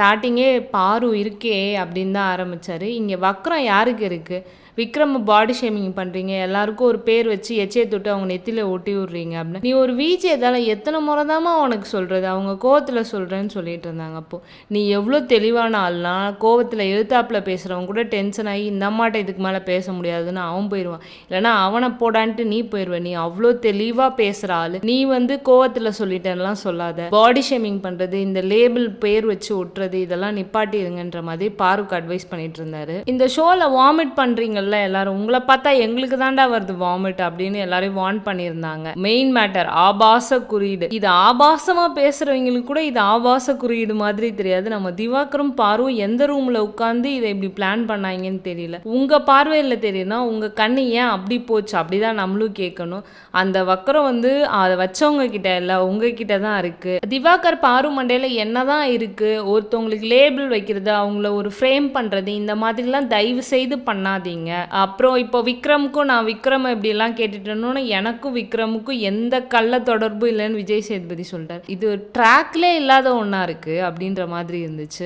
ஸ்டார்ட்டிங்கே பாரு இருக்கே அப்படின்னு தான் ஆரம்பிச்சாரு. இங்க வக்ரம் யாருக்கு இருக்கு? விக்ரம் பாடி ஷேமிங் பண்றீங்க. எல்லாருக்கும் ஒரு பேர் வச்சு எச்சைய தொட்டு அவங்க நெத்தியில ஒட்டி விடுறீங்க அப்படின்னு. நீ ஒரு விஜே தானே, எத்தனை முறை தாம்மா உனக்கு சொல்றது? அவங்க கோவத்துல சொல்றேன்னு சொல்லிட்டு இருந்தாங்க. அப்போ நீ எவ்வளோ தெளிவான ஆள்னா, கோவத்துல எதிர்த்தாப்புல பேசுறவங்க கூட டென்ஷன் ஆகி இந்த அம்மாட்ட இதுக்கு மேல பேச முடியாதுன்னு அவன் போயிடுவான். இல்லைன்னா அவனை போடான்ட்டு நீ போயிடுவ. நீ அவ்வளோ தெளிவா பேசுற ஆளு. நீ வந்து கோவத்துல சொல்லிட்டேன்லாம் சொல்லாத. பாடி ஷேமிங் பண்றது, இந்த லேபிள் பேர் வச்சு ஒட்டுறது, இதெல்லாம் நிப்பாட்டிடுங்கன்ற மாதிரி பாருக்கு அட்வைஸ் பண்ணிட்டு இருந்தாரு. இந்த ஷோல வாமிட் பண்றீங்கல்ல எல்லாரும், உங்களை பார்த்தா எங்களுக்கு தாண்டா வருது வாமிட் அப்படின்னு எல்லாரையும் வார்ன் பண்ணியிருந்தாங்க. மெயின் மேட்டர் ஆபாச குறியீடு. இது ஆபாசமா பேசுறவங்களுக்கு கூட இது ஆபாச குறியீடு மாதிரி தெரியாது. நம்ம திவாகரும் பாரும் எந்த ரூம்ல உட்காந்து இதை இப்படி பிளான் பண்ணாங்கன்னு தெரியல. உங்க பார்வையில் தெரியும்னா உங்க கண்ணு ஏன் அப்படி போச்சு அப்படிதான் நம்மளும் கேட்கணும். அந்த வக்கரம் வந்து அதை வச்சவங்க கிட்ட இல்ல உங்ககிட்ட தான் இருக்கு. திவாகர் பாரு மண்டையில என்னதான் இருக்கு? ஒருத்தவங்களுக்கு லேபிள் வைக்கிறது, அவங்கள ஒரு ஃப்ரேம் பண்றது, இந்த மாதிரிலாம் தயவு செய்து பண்ணாதீங்க. அப்புறம் இப்போ விக்ரமுக்கும் நான் விக்ரம் இப்படிலாம் கேட்டுட்டேன்னு எனக்கும் விக்ரமுக்கும் எந்த கள்ள தொடர்பும் இல்லைன்னு விஜய் சேதுபதி சொல்லிட்டார். இது ட்ராக்லே இல்லாத ஒன்றா இருக்குது அப்படின்ற மாதிரி இருந்துச்சு.